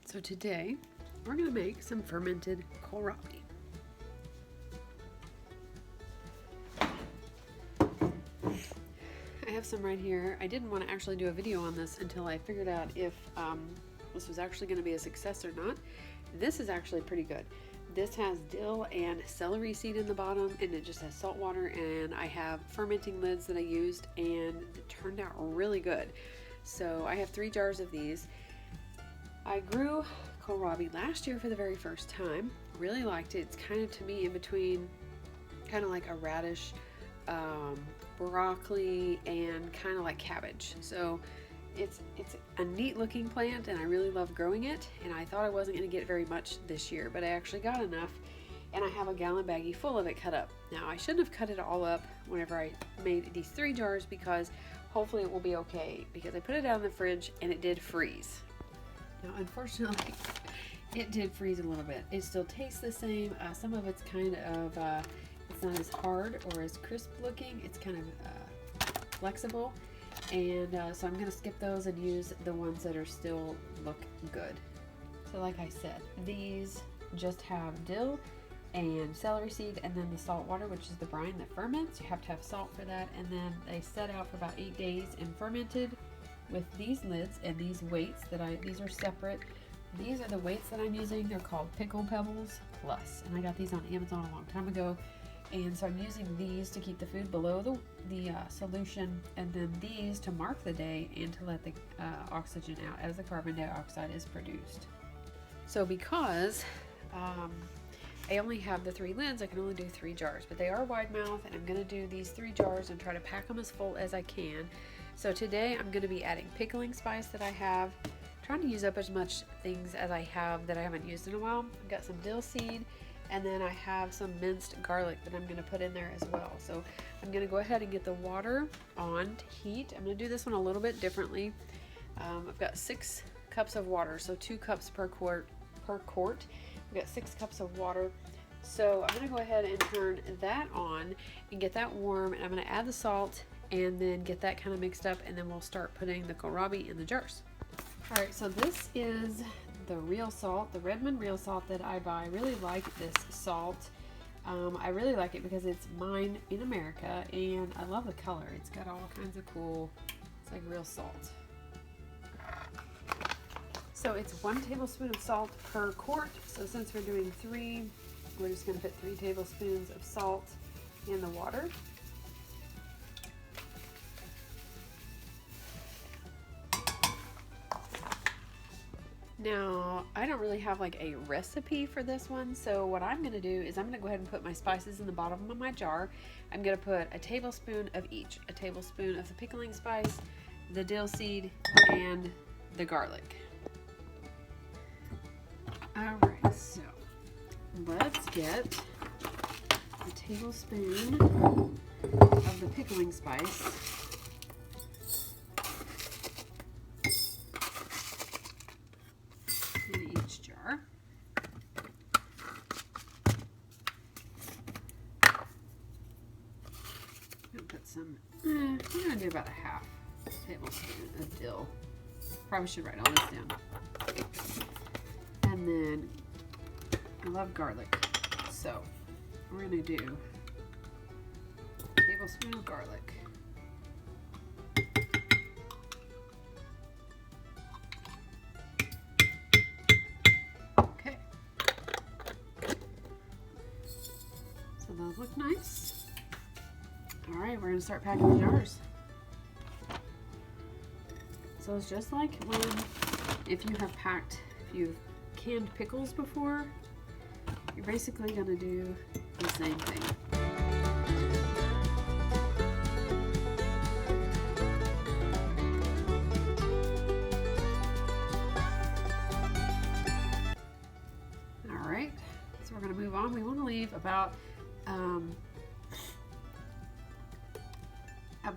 So today we're going to make some fermented kohlrabi. I have some right here. I didn't want to actually do a video on this until I figured out if this was actually going to be a success or not. This is actually pretty good. This has dill and celery seed in the bottom, and it just has salt water, and I have fermenting lids that I used, and it turned out really good. So I have 3 jars of these. I grew kohlrabi last year for the very first time. Really liked it. It's kind of, to me, in between kind of like a radish, broccoli, and kind of like cabbage. So it's a neat looking plant, and I really love growing it, and I thought I wasn't going to get very much this year, but I actually got enough, and I have a gallon baggie full of it cut up. Now I shouldn't have cut it all up whenever I made these 3 jars, because hopefully it will be okay, because I put it out in the fridge and it did freeze. Now unfortunately it did freeze a little bit. It still tastes the same. Some of it's kind of it's not as hard or as crisp looking. It's kind of flexible, and so I'm going to skip those and use the ones that are still look good. So like I said, these just have dill and celery seed, and then the salt water, which is the brine that ferments. You have to have salt for that, and then they set out for about 8 days and fermented with these lids and these weights these are separate. These are the weights that I'm using. They're called Pickle Pebbles Plus, and I got these on Amazon a long time ago. And so I'm using these to keep the food below the solution, and then these to mark the day and to let the oxygen out as the carbon dioxide is produced. So because I only have the 3 lids, I can only do 3 jars, but they are wide mouth, and I'm going to do these 3 jars and try to pack them as full as I can. So today I'm going to be adding pickling spice that I have, trying to use up as much things as I have that I haven't used in a while. I've got some dill seed, and then I have some minced garlic that I'm going to put in there as well. So I'm going to go ahead and get the water on to heat. I'm going to do this one a little bit differently. I've got 6 cups of water, so 2 cups per quart. I've got 6 cups of water. So I'm going to go ahead and turn that on and get that warm, and I'm going to add the salt and then get that kind of mixed up, and then we'll start putting the kohlrabi in the jars. Alright, so this is the real salt, the Redmond real salt that I buy. I really like this salt. I really like it because it's mine in America, and I love the color. It's got all kinds of cool, it's like real salt. So it's 1 tablespoon of salt per quart. So since we're doing 3, we're just going to put 3 tablespoons of salt in the water. Now, I don't really have like a recipe for this one, so what I'm going to do is I'm going to go ahead and put my spices in the bottom of my jar. I'm going to put a tablespoon of each. A tablespoon of the pickling spice, the dill seed, and the garlic. Alright, so let's get a tablespoon of the pickling spice. Jar. I'm gonna put some, I'm gonna do about a half tablespoon of dill. Probably should write all this down. And then I love garlic, so we're gonna do a tablespoon of garlic. Those look nice. All right, we're gonna start packing the jars. So it's just like if you've canned pickles before, you're basically gonna do the same thing. All right, so we're gonna move on. We want to leave about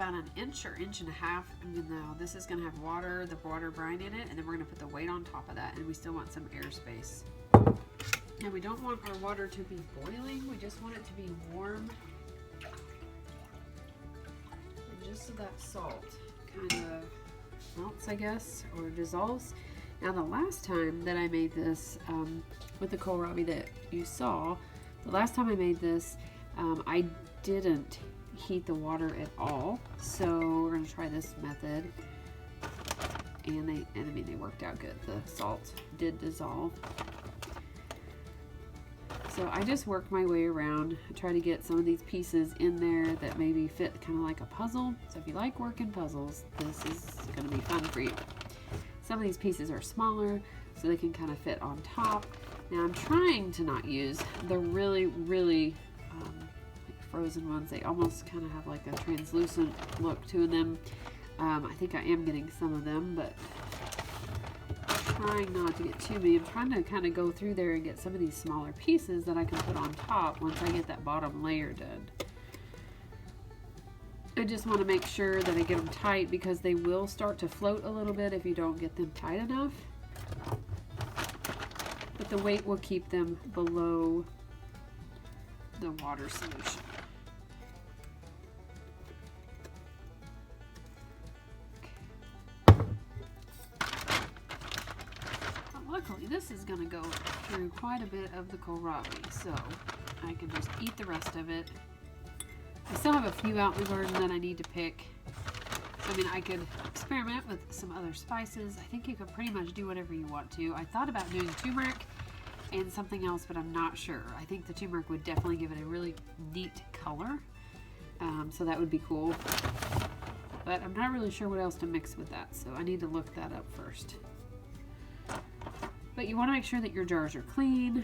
an inch or inch and a half. Now this is going to have water, the water brine in it, and then we're going to put the weight on top of that, and we still want some airspace. And we don't want our water to be boiling, we just want it to be warm, and just so that salt kind of melts, I guess, or dissolves. Now the last time that I made this with the kohlrabi that you saw, the last time I made this, I didn't heat the water at all. So we're going to try this method. And I mean, they worked out good. The salt did dissolve. So I just worked my way around. I try to get some of these pieces in there that maybe fit kind of like a puzzle. So if you like working puzzles, this is going to be fun for you. Some of these pieces are smaller, so they can kind of fit on top. Now I'm trying to not use the really like frozen ones. They almost kind of have like a translucent look to them. I think I am getting some of them, but I'm trying not to get too many. I'm trying to kind of go through there and get some of these smaller pieces that I can put on top once I get that bottom layer done. I just want to make sure that I get them tight, because they will start to float a little bit if you don't get them tight enough. But the weight will keep them below the water solution. Luckily, this is going to go through quite a bit of the kohlrabi, so I can just eat the rest of it. I still have a few out in the garden that I need to pick. So, I mean, I could experiment with some other spices. I think you could pretty much do whatever you want to. I thought about doing turmeric and something else, but I'm not sure. I think the turmeric would definitely give it a really neat color. So that would be cool. But I'm not really sure what else to mix with that, so I need to look that up first. But you want to make sure that your jars are clean,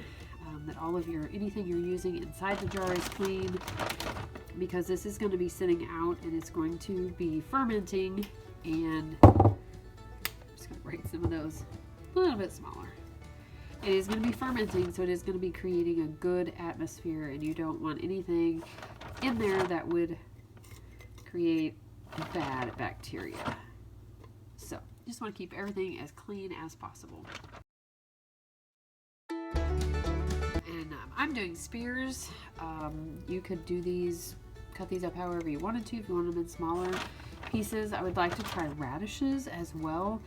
that all of anything you're using inside the jar is clean, because this is going to be sitting out and it's going to be fermenting. And I'm just going to break some of those a little bit smaller. It is going to be fermenting, so it is going to be creating a good atmosphere, and you don't want anything in there that would create bad bacteria. So just want to keep everything as clean as possible. And I'm doing spears. You could do these, cut these up however you wanted to. If you want them in smaller pieces, I would like to try radishes as well.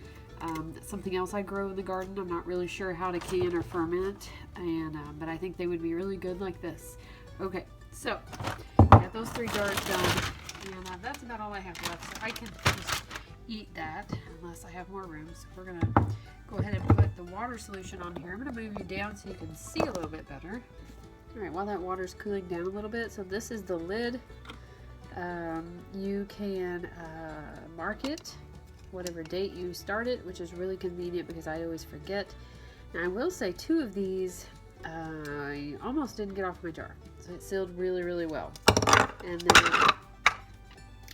Something else I grow in the garden. I'm not really sure how to can or ferment, and but I think they would be really good like this. Okay, so got those 3 jars done, and that's about all I have left. So I can just eat that unless I have more room. So we're gonna go ahead and put the water solution on here. I'm gonna move you down so you can see a little bit better. All right, while that water's cooling down a little bit, so this is the lid. You can mark it whatever date you start it, which is really convenient because I always forget. Now I will say 2 of these I almost didn't get off my jar, so it sealed really well. And then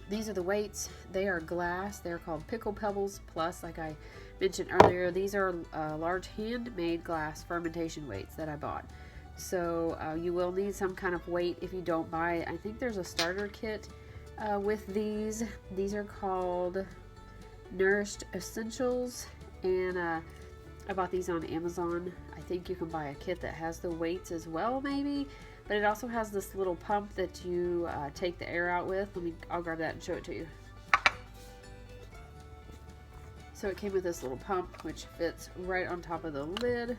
these are the weights. They are glass. They're called Pickle Pebbles Plus, like I mentioned earlier. These are large handmade glass fermentation weights that I bought. So you will need some kind of weight if you don't buy it. I think there's a starter kit with these. These are called Nourished Essentials, and I bought these on Amazon. I think you can buy a kit that has the weights as well, maybe, but it also has this little pump that you take the air out with. I'll grab that and show it to you. So it came with this little pump which fits right on top of the lid,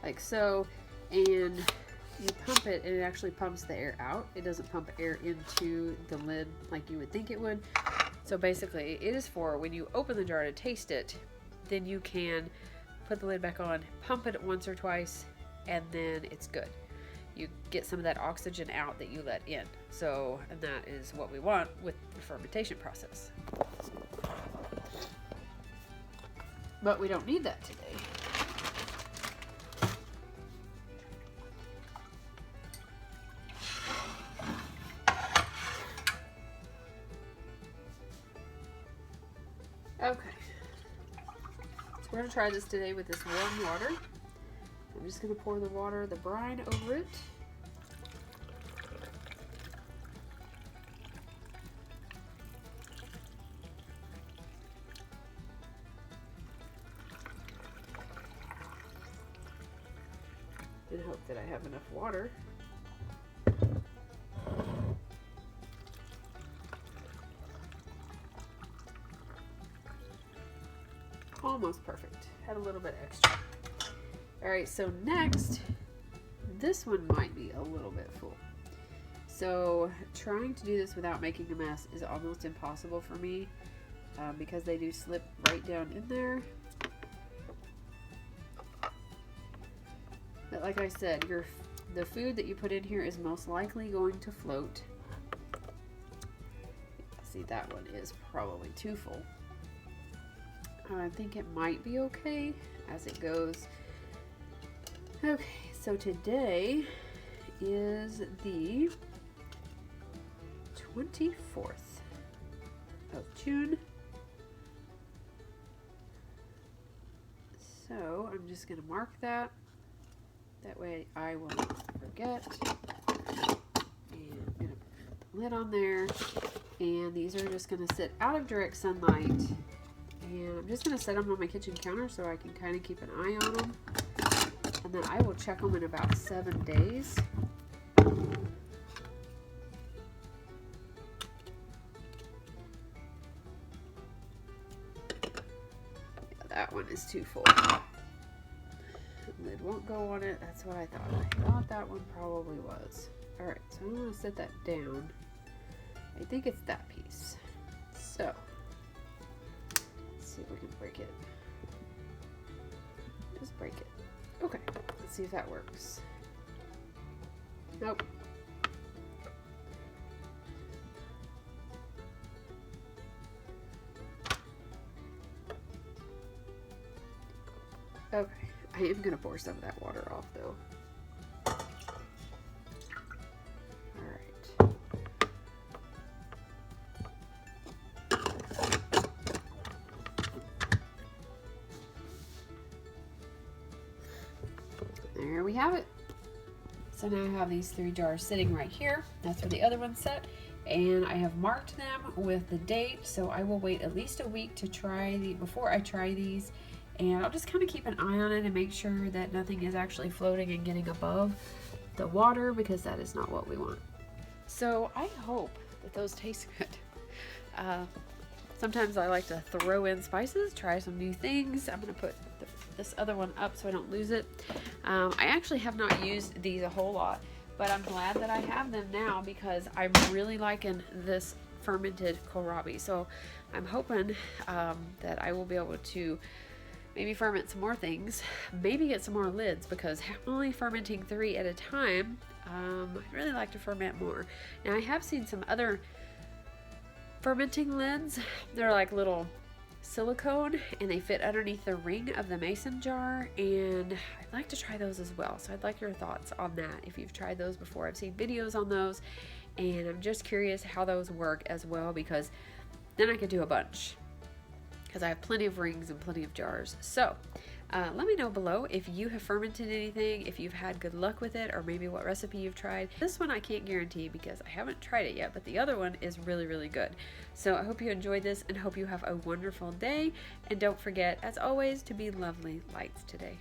like so, and you pump it and it actually pumps the air out. It doesn't pump air into the lid like you would think it would. So basically it is for when you open the jar to taste it, then you can put the lid back on, pump it once or twice, and then it's good. You get some of that oxygen out that you let in. So, and that is what we want with the fermentation process. But we don't need that today. Okay, so we're going to try this today with this warm water. I'm just going to pour the brine over it. And hope that I have enough water. Almost perfect. Had a little bit extra. All right, so next, this one might be a little bit full. So trying to do this without making a mess is almost impossible for me because they do slip right down in there. But like I said, the food that you put in here is most likely going to float. See, that one is probably too full. I think it might be okay as it goes. Okay, so today is the 24th of June. So I'm just going to mark that. That way I will not forget. And I'm going to put the lid on there. And these are just going to sit out of direct sunlight. And I'm just going to set them on my kitchen counter so I can kind of keep an eye on them. And then I will check them in about 7 days. That one is too full. The lid won't go on it. That's what I thought. I thought that one probably was. Alright, so I'm going to set that down. I think it's that piece. So, let's see if we can break it. Just break it. Okay, let's see if that works. Nope. Okay, I am going to pour some of that water off though. Alright. There we have it. So now I have these 3 jars sitting right here. That's where the other one's set. And I have marked them with the date, so I will wait at least a week to try before I try these. And I'll just kind of keep an eye on it and make sure that nothing is actually floating and getting above the water, because that is not what we want. So I hope that those taste good. Sometimes I like to throw in spices, try some new things. I'm going to put this other one up so I don't lose it. I actually have not used these a whole lot, but I'm glad that I have them now because I'm really liking this fermented kohlrabi. So I'm hoping that I will be able to maybe ferment some more things, maybe get some more lids, because only fermenting 3 at a time, I'd really like to ferment more. Now I have seen some other fermenting lids. They're like little silicone and they fit underneath the ring of the mason jar, and I'd like to try those as well. So I'd like your thoughts on that if you've tried those before. I've seen videos on those and I'm just curious how those work as well, because then I could do a bunch, because I have plenty of rings and plenty of jars. So let me know below if you have fermented anything, if you've had good luck with it, or maybe what recipe you've tried. This one I can't guarantee because I haven't tried it yet, but the other one is really, really good. So I hope you enjoyed this and hope you have a wonderful day. And don't forget, as always, to be lovely lights today.